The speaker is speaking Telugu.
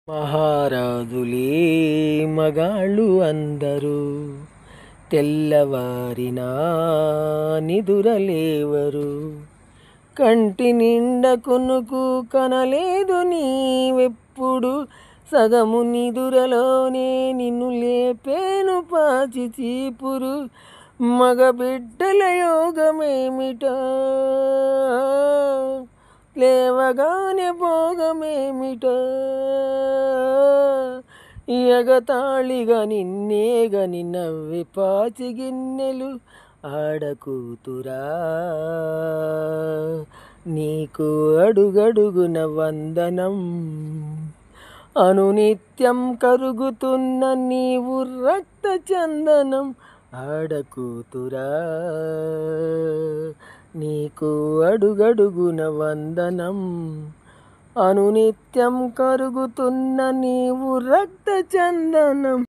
మహారాజులే మగాళ్ళు అందరూ తెల్లవారినా నిదురలేవరు. కంటి నిండ కొనుకు కనలేదు నీవెప్పుడు, సగము నిదురలోనే నిన్ను లేపేను పాచి చీపురు. మగబిడ్డల యోగమేమిటా, లేవగానే భోగమేమిటా, ఎగతాళిగా నిన్నేగని నవ్వి పాచి గిన్నెలు ఆడకూతురా. నీకు అడుగడుగున వందనం, అనునిత్యం కరుగుతున్న నీవు రక్త చందనం. ఆడకూతురా, నీకు అడుగడుగున వందనం, అనునిత్యం కరుగుతున్న నీవు రక్త చందనం.